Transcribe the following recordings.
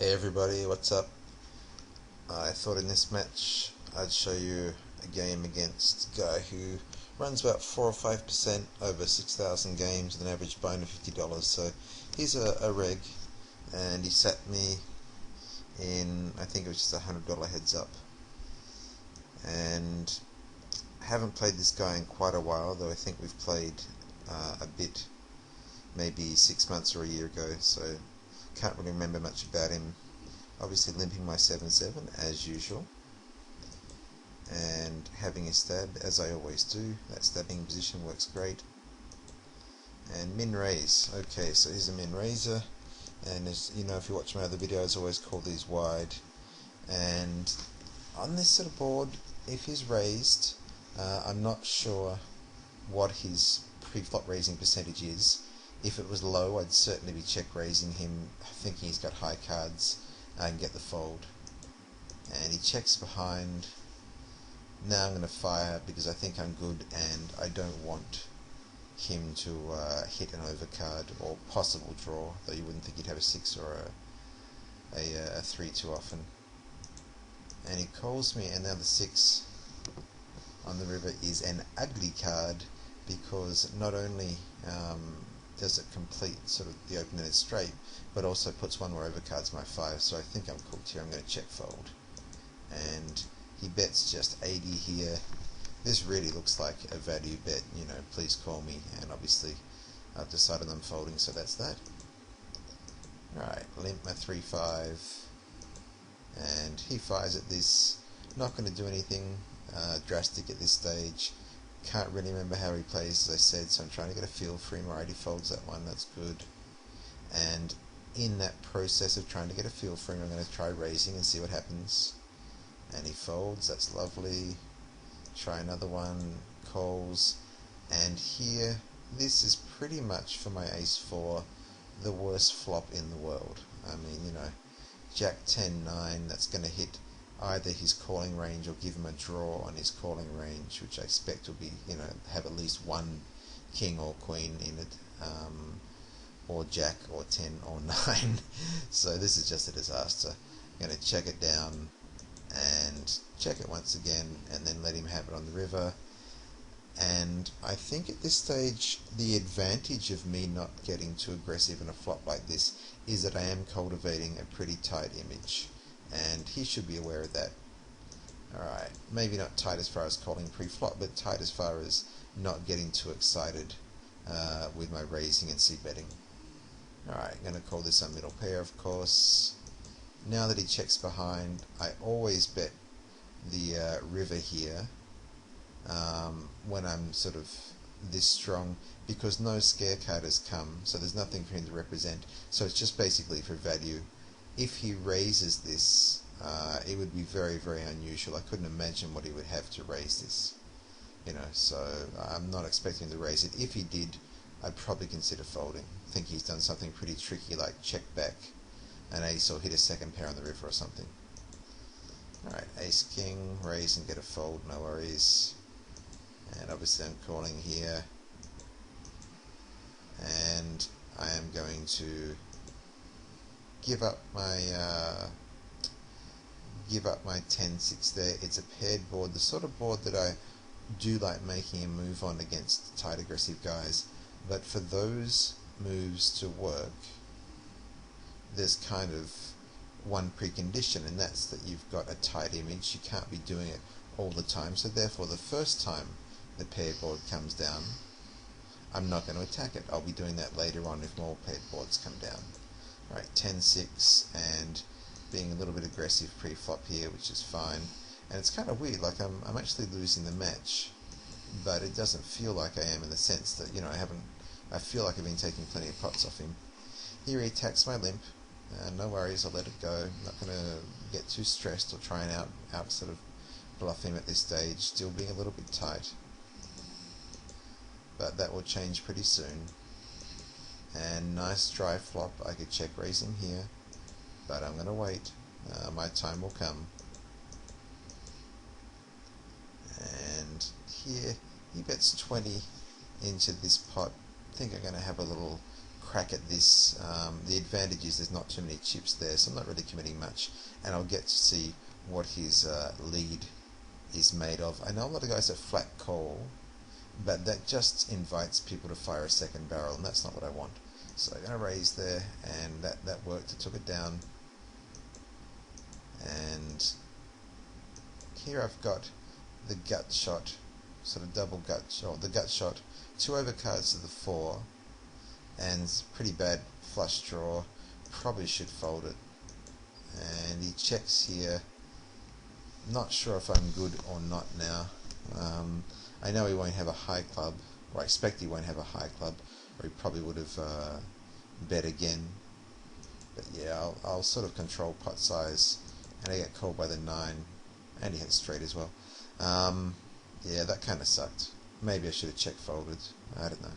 Hey everybody, what's up? I thought in this match I'd show you a game against a guy who runs about 4 or 5% over 6,000 games with an average buy-in of $50. So he's a reg, and he sat me in, I think it was just $100 heads up. And I haven't played this guy in quite a while, though I think we've played a bit, maybe 6 months or a year ago, so can't really remember much about him. Obviously limping my 7-7 as usual, and having a stab as I always do. That stabbing position works great. And min raise. Okay, so here's a min raiser, and as you know, if you watch my other videos, I always call these wide. And on this sort of board, if he's raised, I'm not sure what his pre-flop raising percentage is. If it was low, I'd certainly be check raising him, thinking he's got high cards. I can get the fold. And he checks behind. Now I'm going to fire because I think I'm good and I don't want him to hit an overcard or possible draw, though you wouldn't think he'd have a 6 or a 3 too often. And he calls me, and now the 6 on the river is an ugly card, because not only does it complete sort of the open-ended straight, but also puts one more overcards my 5, so I think I'm cooked here. I'm going to check fold. And he bets just 80 here. This really looks like a value bet, you know, please call me, and obviously I've decided I'm folding, so that's that. Alright, limp my 3-5, and he fires at this. Not going to do anything drastic at this stage. Can't really remember how he plays, as I said, so I'm trying to get a feel for him. Alright, he folds that one, that's good. And in that process of trying to get a feel for him, I'm going to try raising and see what happens. And he folds, that's lovely. Try another one, calls. And here, this is pretty much for my ace-4 the worst flop in the world. I mean, you know, Jack 10-9, that's going to hit either his calling range or give him a draw on his calling range, which I expect will be, you know, have at least one king or queen in it, or jack or 10 or 9. So this is just a disaster. I'm going to check it down and check it once again, and then let him have it on the river. And I think at this stage the advantage of me not getting too aggressive in a flop like this is that I am cultivating a pretty tight image, and he should be aware of that. Alright, maybe not tight as far as calling pre-flop, but tight as far as not getting too excited with my raising and c-betting. Alright, I'm going to call this a middle pair, of course. Now that he checks behind, I always bet the river here when I'm sort of this strong, because no scare card has come, so there's nothing for him to represent, so it's just basically for value. If he raises this, it would be very, very unusual. I couldn't imagine what he would have to raise this, you know, so I'm not expecting him to raise it. If he did, I'd probably consider folding. I think he's done something pretty tricky, like check back an ace or hit a second pair on the river or something. Alright, ace king, raise and get a fold, no worries. And obviously I'm calling here, and I am going to give up my 10-6 there. It's a paired board, the sort of board that I do like making a move on against tight aggressive guys, but for those moves to work, there's kind of one precondition, and that's that you've got a tight image. You can't be doing it all the time, so therefore the first time the paired board comes down, I'm not going to attack it. I'll be doing that later on if more paired boards come down. Right, 10-6, and being a little bit aggressive pre-flop here, which is fine. And it's kind of weird, like I'm actually losing the match, but it doesn't feel like I am, in the sense that, you know, I feel like I've been taking plenty of pots off him. Here he attacks my limp. No worries, I'll let it go. I'm not going to get too stressed or try and out sort of bluff him at this stage, still being a little bit tight. But that will change pretty soon. And nice dry flop. I could check raise him here, but I'm going to wait. My time will come. And here he bets 20 into this pot. I think I'm going to have a little crack at this. The advantage is there's not too many chips there, so I'm not really committing much, and I'll get to see what his lead is made of. I know a lot of guys have flat call, but that just invites people to fire a second barrel, and that's not what I want. So I'm going to raise there, and that worked. It took it down, and here I've got the gut shot, sort of double gut shot, the gut shot, 2 overcards to the 4, and pretty bad flush draw. Probably should fold it, and he checks here. Not sure if I'm good or not now. I know he won't have a high club, or I expect he won't have a high club, or he probably would have bet again. But yeah, I'll sort of control pot size, and I get called by the 9, and he hit straight as well. Yeah, that kind of sucked. Maybe I should have check folded. I don't know.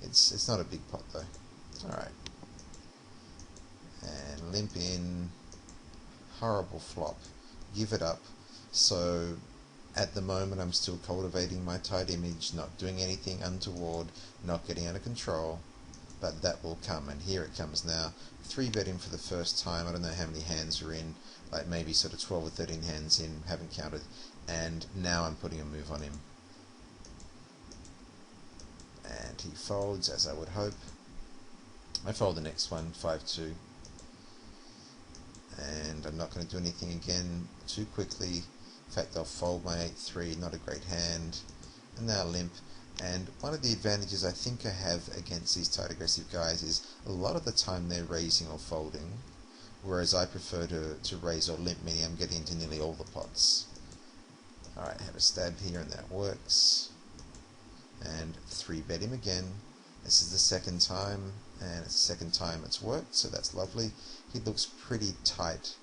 It's not a big pot though. Alright. And limp in. Horrible flop. Give it up. So at the moment I'm still cultivating my tight image, not doing anything untoward, not getting out of control, but that will come, and here it comes now. 3-bet him for the first time. I don't know how many hands are in, like maybe sort of 12 or 13 hands in, haven't counted, and now I'm putting a move on him. And he folds, as I would hope. I fold the next one, 5-2. And I'm not going to do anything again too quickly. In fact, I'll fold my 8-3, not a great hand. And now limp. And one of the advantages I think I have against these tight aggressive guys is a lot of the time they're raising or folding, whereas I prefer to raise or limp, meaning I'm getting into nearly all the pots. Alright, have a stab here, and that works. And 3-bet him again. This is the second time, and it's the second time it's worked, so that's lovely. He looks pretty tight,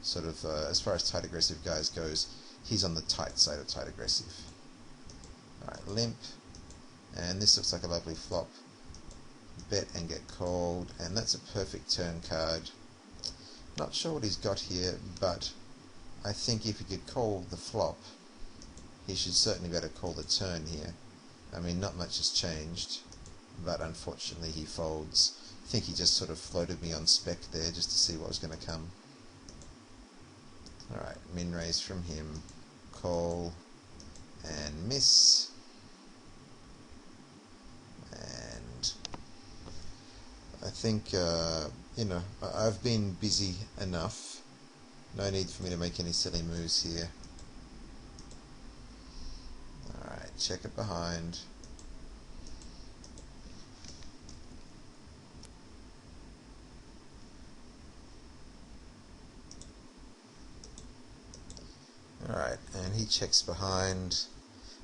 sort of, as far as tight aggressive guys goes, he's on the tight side of tight aggressive. Alright, limp, and this looks like a lovely flop. Bet and get called, and that's a perfect turn card. Not sure what he's got here, but I think if he could call the flop, he should certainly be able to call the turn here. I mean, not much has changed, but unfortunately he folds. I think he just sort of floated me on spec there just to see what was going to come. Alright, min raise from him, call, and miss. And I think, you know, I've been busy enough. No need for me to make any silly moves here. Alright, check it behind. Alright, and he checks behind.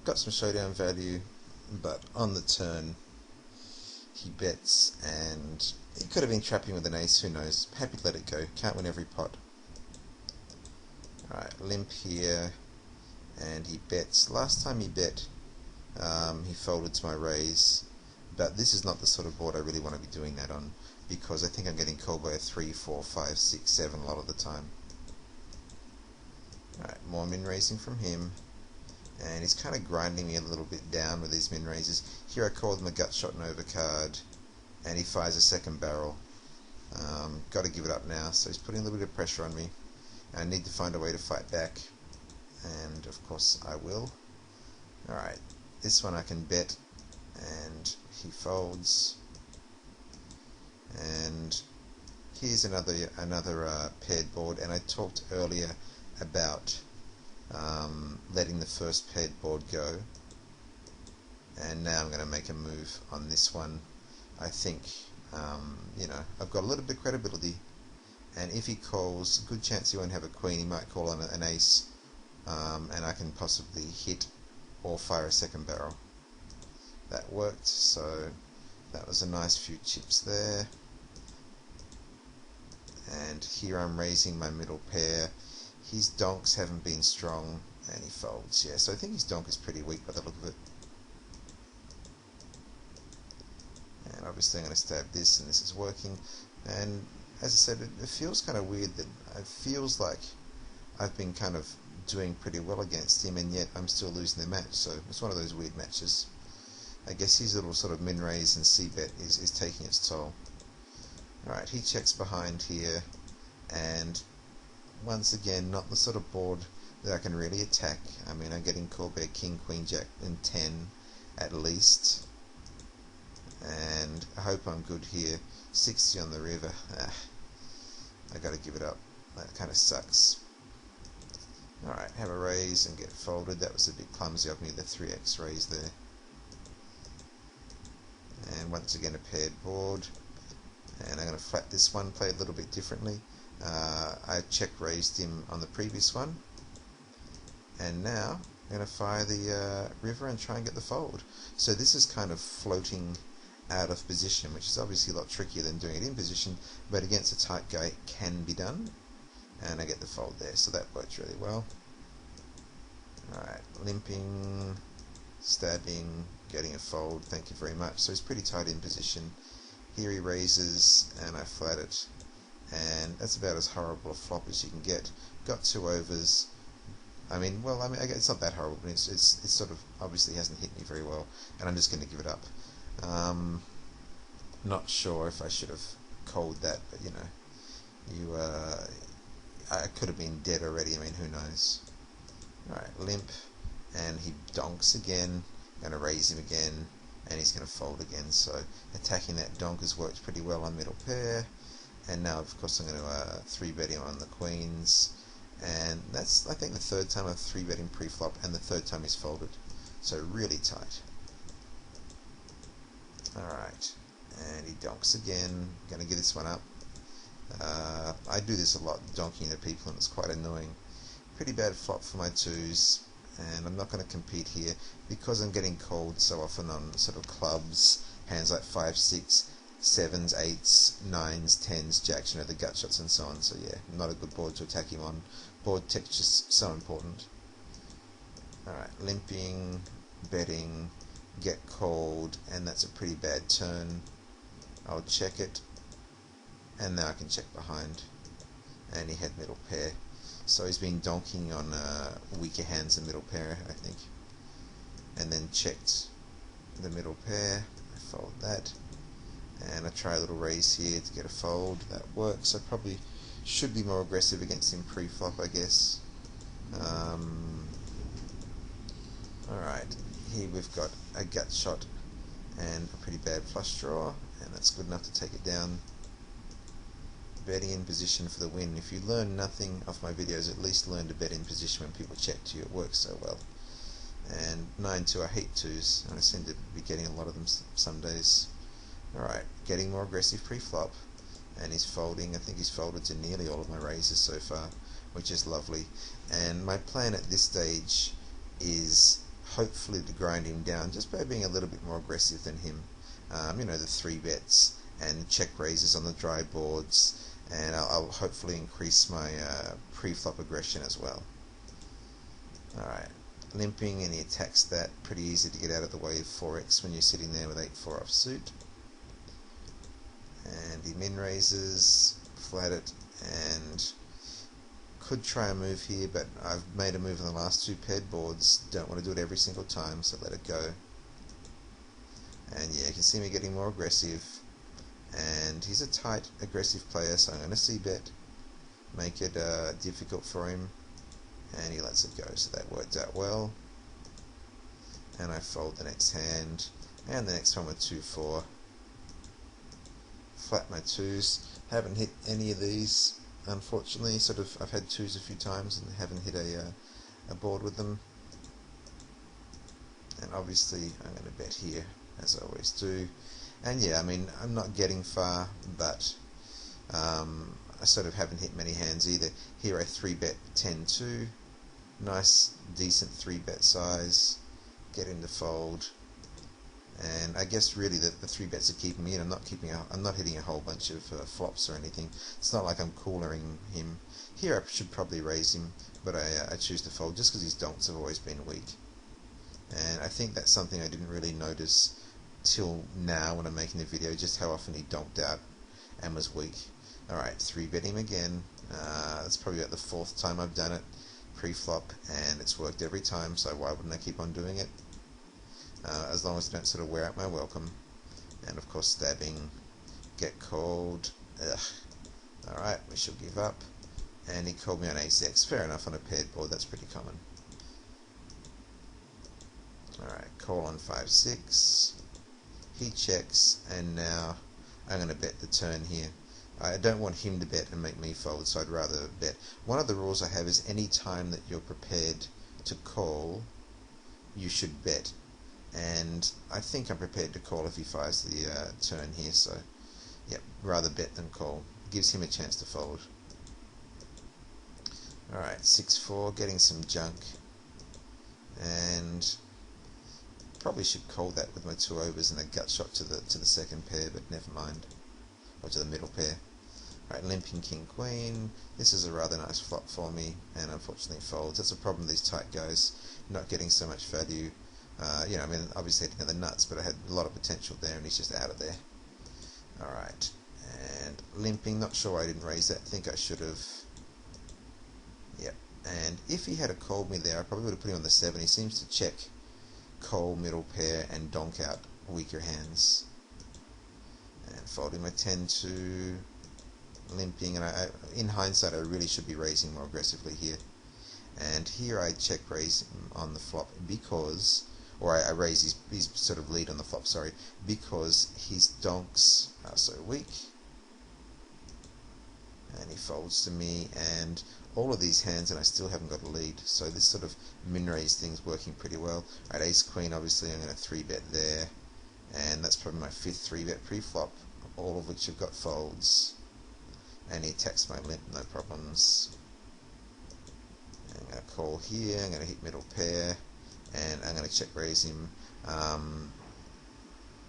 Got some showdown value, but on the turn he bets, and he could have been trapping with an ace, who knows. Happy to let it go. Can't win every pot. Alright, limp here, and he bets. Last time he bet, he folded to my raise, but this is not the sort of board I really want to be doing that on, because I think I'm getting called by a 3, 4, 5, 6, 7 a lot of the time. Alright, more min raising from him, and he's kind of grinding me a little bit down with these min raises. Here I called him a gut shot and overcard, and he fires a second barrel. Got to give it up now, so he's putting a little bit of pressure on me. I need to find a way to fight back, and of course I will. Alright, this one I can bet, and he folds. And here's another paired board, and I talked earlier about letting the first paired board go, and now I'm going to make a move on this one. I think, you know, I've got a little bit of credibility, and if he calls, good chance he won't have a queen. He might call on an ace, and I can possibly hit or fire a second barrel. That worked, so that was a nice few chips there. And here I'm raising my middle pair. His donks haven't been strong, and he folds. Yeah, so I think his donk is pretty weak by the look of it. And obviously I'm going to stab this, and this is working. And as I said, it feels kind of weird that it feels like I've been kind of doing pretty well against him, and yet I'm still losing the match. So it's one of those weird matches. I guess his little sort of min raise and c-bet is taking its toll. Alright, he checks behind here, and once again, not the sort of board that I can really attack. I mean, I'm getting called by King, Queen, Jack, and 10 at least, and I hope I'm good here. 60 on the river. I gotta give it up. That kind of sucks. Alright, have a raise and get folded. That was a bit clumsy of me, the 3x raise there. And once again, a paired board. And I'm going to flat this one, play a little bit differently. I check raised him on the previous one. And now I'm going to fire the river and try and get the fold. So this is kind of floating out of position, which is obviously a lot trickier than doing it in position, but against a tight guy it can be done. And I get the fold there, so that works really well. Alright, limping, stabbing, getting a fold, thank you very much. So he's pretty tight in position. Here he raises, and I flat it. And that's about as horrible a flop as you can get. Got 2 overs. I mean, it's not that horrible, but it's sort of, obviously hasn't hit me very well, and I'm just going to give it up. Not sure if I should have called that, but you know, I could have been dead already. I mean, who knows? Alright, limp, and he donks again. Going to raise him again, and he's going to fold again. So attacking that donk has worked pretty well on middle pair. And now, of course, I'm going to 3-bet him on the queens. And that's, I think, the 3rd time I've 3-bet him pre-flop, and the 3rd time he's folded. So really tight. Alright, and he donks again. Going to give this one up. I do this a lot, donking to people, and it's quite annoying. Pretty bad flop for my 2s, and I'm not going to compete here because I'm getting called so often on sort of clubs, hands like 5, 6, 7s, 8s, 9s, 10s, jacks, you know, the gut shots and so on. So yeah, not a good board to attack him on. Board texture's so important. Alright, limping, betting, get called, and that's a pretty bad turn. I'll check it, and now I can check behind, and he had middle pair. So he's been donking on weaker hands and middle pair, I think. And then checked the middle pair. I fold that. And I try a little raise here to get a fold. That works. I probably should be more aggressive against him pre-flop, I guess. Alright, here we've got a gut shot and a pretty bad flush draw. And that's good enough to take it down. Betting in position for the win. If you learn nothing off my videos, at least learn to bet in position when people check to you. It works so well. And 9-2, I hate 2s, and I seem to be getting a lot of them some days. Alright, getting more aggressive pre-flop, and he's folding. I think he's folded to nearly all of my raises so far, which is lovely. And my plan at this stage is hopefully to grind him down just by being a little bit more aggressive than him. You know, the 3-bets and check raises on the dry boards, and I'll hopefully increase my pre-flop aggression as well. Alright, limping, and he attacks that. Pretty easy to get out of the way of 4x when you're sitting there with 8-4 off suit. And he min raises, flat it, and could try a move here, but I've made a move on the last 2 paired boards. Don't want to do it every single time, so let it go. And yeah, you can see me getting more aggressive. And he's a tight, aggressive player, so I'm going to c-bet, make it difficult for him, and he lets it go, so that worked out well. And I fold the next hand, and the next one with 2-4. Flat my 2s. Haven't hit any of these, unfortunately. I've had 2s a few times and haven't hit a board with them. And obviously I'm going to bet here, as I always do. And yeah, I mean, I'm not getting far, but I sort of haven't hit many hands either. Here I 3-bet 10-2. Nice, decent 3-bet size. Get him to fold. And I guess really the 3-bets are keeping me in. I'm not hitting a whole bunch of flops or anything. It's not like I'm coolering him. Here I should probably raise him, but I choose to fold just because his donks have always been weak. And I think that's something I didn't really notice till now when I'm making the video, just how often he donked out and was weak. Alright, 3-bet him again. That's probably about the 4th time I've done it pre-flop, and it's worked every time, so why wouldn't I keep on doing it? as long as I don't sort of wear out my welcome. And of course stabbing, get called, ugh. Alright, we shall give up. And he called me on ace-x. Fair enough, on a paired board, that's pretty common. Alright, call on 5-6. He checks, and now I'm going to bet the turn here. I don't want him to bet and make me fold, so I'd rather bet. One of the rules I have is any time that you're prepared to call, you should bet. And I think I'm prepared to call if he fires the turn here, so yep, rather bet than call. Gives him a chance to fold. Alright, 6-4, getting some junk. And probably should call that with my 2 overs and a gut shot to the second pair, but never mind. Or to the middle pair. Alright, limping king queen. This is a rather nice flop for me, and unfortunately folds. That's a problem with these tight guys, not getting so much value. You know, I mean, obviously hitting the nuts, but I had a lot of potential there, and he's just out of there. Alright, and limping. Not sure why I didn't raise that. Think I should have. Yep. And if he had called me there, I probably would have put him on the 7. He seems to check call middle pair and donk out weaker hands. And folding my 10-2, limping, and in hindsight I really should be raising more aggressively here. And here I check raise him on the flop because, or I raise his sort of lead on the flop, sorry, because his donks are so weak. And he folds to me, and all of these hands, and I still haven't got a lead, so this sort of min-raise thing's working pretty well. At ace-queen, obviously I'm going to 3-bet there, and that's probably my 5th 3-bet pre-flop, all of which have got folds. And he attacks my limp, no problems. I'm going to call here, I'm going to hit middle pair, and I'm going to check raise him.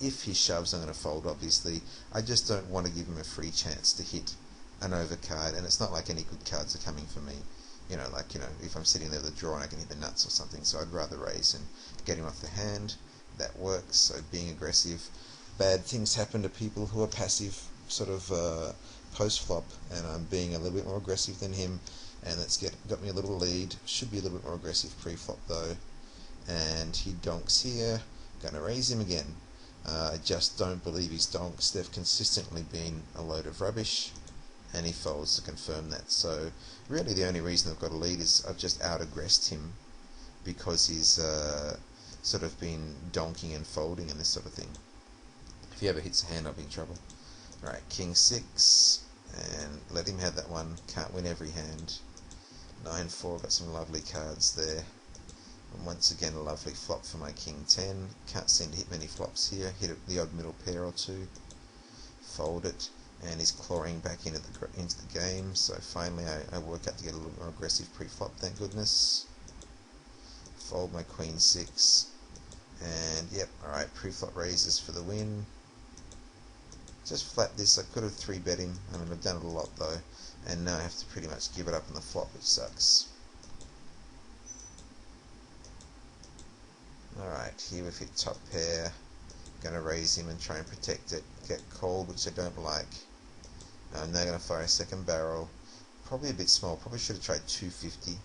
If he shoves, I'm going to fold, obviously. I just don't want to give him a free chance to hit an overcard, and it's not like any good cards are coming for me. You know, like, you know, if I'm sitting there with a draw and I can hit the nuts or something, so I'd rather raise and get him off the hand. That works, so being aggressive. Bad things happen to people who are passive, sort of post-flop, and I'm being a little bit more aggressive than him, and that's got me a little lead. Should be a little bit more aggressive pre-flop though. And he donks here. Gonna raise him again. I just don't believe his donks. They've consistently been a load of rubbish, and he folds to confirm that. So really the only reason I've got a lead is I've just out-aggressed him because he's sort of been donking and folding and this sort of thing. If he ever hits a hand, I'll be in trouble. Alright, king 6, and let him have that one. Can't win every hand. 9-4, got some lovely cards there. And once again a lovely flop for my king 10. Can't seem to hit many flops here. Hit it the odd middle pair or two. Fold it. And he's clawing back into the game, so finally I work out to get a little more aggressive pre-flop, thank goodness. Fold my queen 6, and yep, alright, pre-flop raises for the win. Just flat this. I could have 3-bet him, I mean I've done it a lot though, and now I have to pretty much give it up on the flop, which sucks. Alright, here we've hit top pair. Going to raise him and try and protect it. Get called, which I don't like. I'm now going to fire a second barrel. Probably a bit small. Probably should have tried 250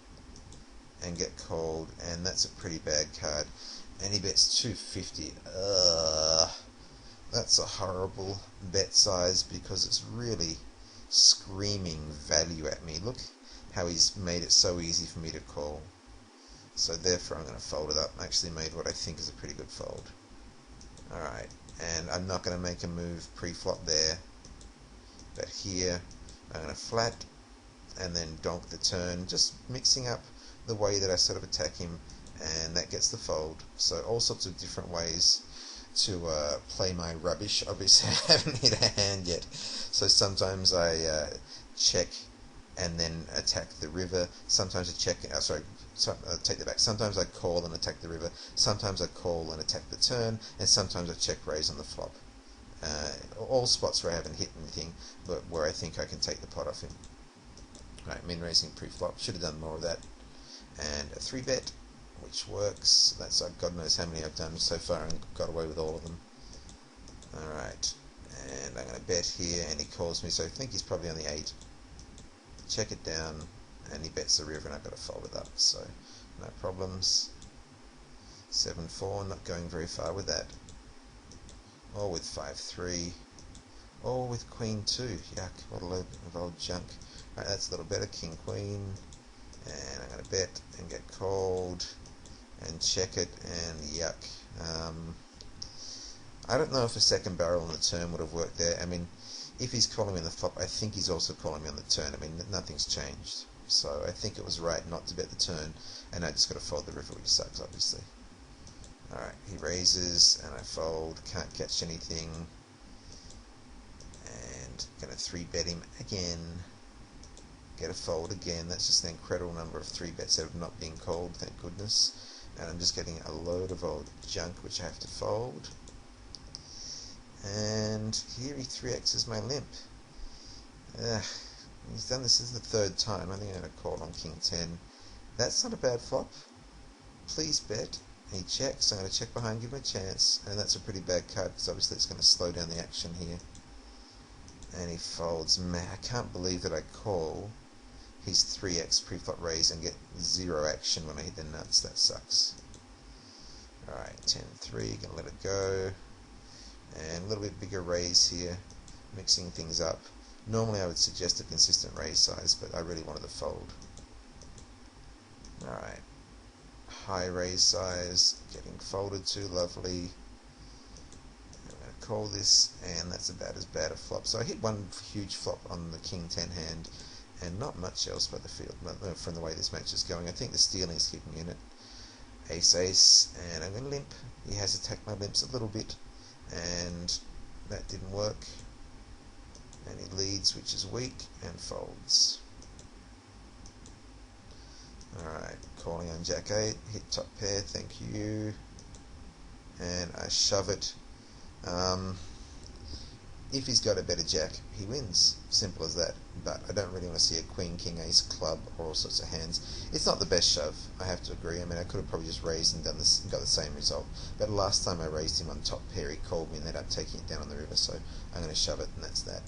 and get called, and that's a pretty bad card. And he bets 250. That's a horrible bet size because it's really screaming value at me. Look how he's made it so easy for me to call. So therefore I'm going to fold it up. I actually made what I think is a pretty good fold. Alright, and I'm not going to make a move pre-flop there, but here I'm going to flat and then donk the turn, just mixing up the way that I sort of attack him, and that gets the fold. So all sorts of different ways to play my rubbish. Obviously I haven't hit a hand yet, so sometimes I check and then attack the river. Sometimes I check, take that back. Sometimes I call and attack the river. Sometimes I call and attack the turn, and sometimes I check raise on the flop. All spots where I haven't hit anything, but where I think I can take the pot off him. Right, min raising pre-flop. Should have done more of that. And a 3-bet, which works. That's God knows how many I've done so far and got away with all of them. Alright, and I'm going to bet here, and he calls me, so I think he's probably on the 8. Check it down, and he bets the river, and I've got to fold it up, so no problems. 7-4, not going very far with that. Or with 5-3. Or with Queen 2. Yuck, what a load of old junk. Right, that's a little better. King Queen. And I'm going to bet and get called and check it, and yuck. I don't know if a second barrel on the turn would have worked there. I mean, if he's calling me on the flop, I think he's also calling me on the turn. I mean, nothing's changed. So I think it was right not to bet the turn, and I just got to fold the river, which sucks, obviously. Alright, he raises, and I fold, can't catch anything, and going to 3-bet him again. Get a fold again. That's just an incredible number of 3-bets that have not been called, thank goodness. And I'm just getting a load of old junk which I have to fold. And here he 3x's my limp. He's done this the third time. I think I'm going to call on King 10. That's not a bad flop. Please bet. And he checks. I'm going to check behind, give him a chance. And that's a pretty bad card because obviously it's going to slow down the action here. And he folds. Man, I can't believe that I call his 3x pre-flop raise and get 0 action when I hit the nuts. That sucks. Alright, 10-3, gonna let it go. And a little bit bigger raise here, mixing things up. Normally I would suggest a consistent raise size, but I really wanted to fold. Alright, high raise size, getting folded to, lovely. I'm going to call this, and that's about as bad a flop. So I hit one huge flop on the King 10 hand, and not much else by the field, from the way this match is going. I think the stealing is keeping me in it. Ace-ace, and I'm going to limp. He has attacked my limps a little bit, and that didn't work. And he leads, which is weak, and folds. Alright, calling on Jack 8, hit top pair, thank you. And I shove it. If he's got a better jack, he wins. Simple as that. But I don't really want to see a queen, king, ace, club, or all sorts of hands. It's not the best shove, I have to agree. I mean, I could have probably just raised and done this and got the same result. But last time I raised him on top pair, he called me and ended up taking it down on the river. So I'm going to shove it, and that's that.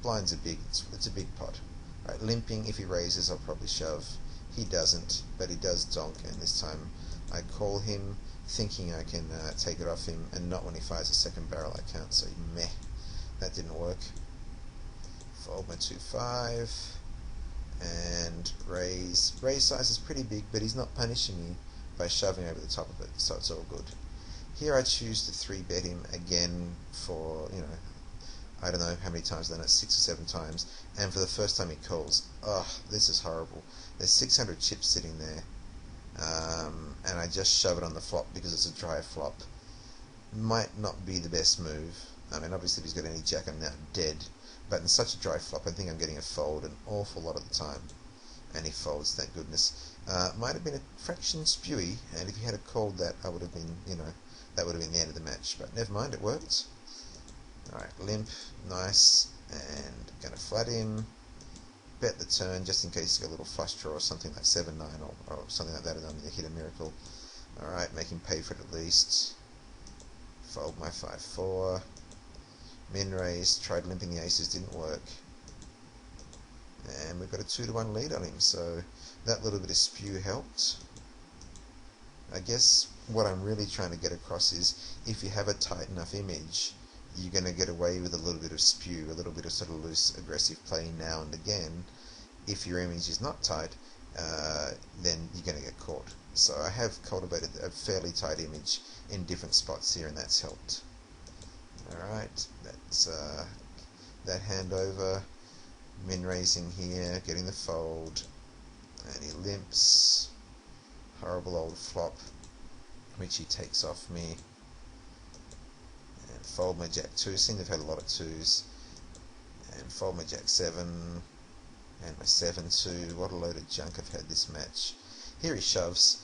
Blinds are big. It's a big pot. Right, limping. If he raises, I'll probably shove. He doesn't, but he does donk, and this time I call him, thinking I can take it off him, and not when he fires a second barrel. I can't. So meh. That didn't work. Fold my 2-5 and raise. Raise size is pretty big, but he's not punishing me by shoving over the top of it, so it's all good. Here I choose to 3-bet him again for, you know, I don't know how many times then, it's 6 or 7 times, and for the first time he calls. Ugh, this is horrible. There's 600 chips sitting there, and I just shove it on the flop because it's a dry flop. Might not be the best move. I mean, obviously if he's got any jack, I'm now dead. But in such a dry flop, I think I'm getting a fold an awful lot of the time. And he folds, thank goodness. Might have been a fraction spewy, and if he had called that, I would have been, you know, that would have been the end of the match. But never mind, it worked. Alright, limp, nice, and gonna flat him. Bet the turn, just in case he's got a little flush draw or something like 7-9 or something like that, and I'm going to hit a miracle. Alright, make him pay for it at least. Fold my 5-4. Min raise, tried limping the aces, didn't work. And we've got a 2-1 lead on him, so that little bit of spew helped. I guess what I'm really trying to get across is, if you have a tight enough image, you're going to get away with a little bit of spew, a little bit of sort of loose, aggressive play now and again. If your image is not tight, then you're going to get caught. So I have cultivated a fairly tight image in different spots here, and that's helped. Alright, that's that hand over. Min raising here, getting the fold, and he limps. Horrible old flop, which he takes off me. And fold my jack 2. Seem to have had a lot of 2s. And fold my jack 7. And my 7-2. What a load of junk I've had this match. Here he shoves.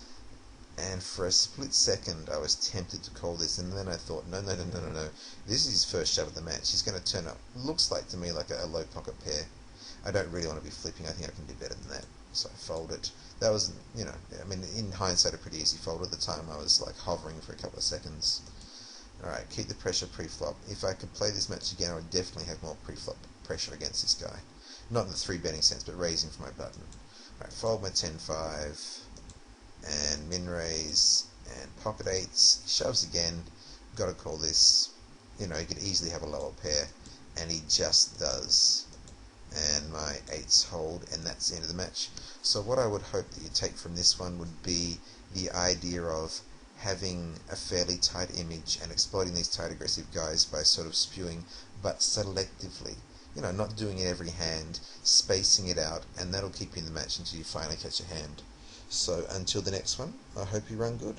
And for a split second I was tempted to call this, and then I thought, no. This is his first shove of the match. He's going to turn up, looks like to me, like a low pocket pair. I don't really want to be flipping. I think I can do better than that. So I fold it. That was, you know, I mean, in hindsight, a pretty easy fold. At the time I was like hovering for a couple of seconds. Alright, keep the pressure pre-flop. If I could play this match again, I would definitely have more pre-flop pressure against this guy. Not in the 3-betting sense, but raising for my button. Alright, fold my 10-5. And min raise, and pocket eights, shoves again, got to call this. You know, he could easily have a lower pair, and he just does. And my eights hold, and that's the end of the match. So what I would hope that you take from this one would be the idea of having a fairly tight image and exploiting these tight aggressive guys by sort of spewing, but selectively. You know, not doing it every hand, spacing it out, and that'll keep you in the match until you finally catch a hand. So until the next one, I hope you run good.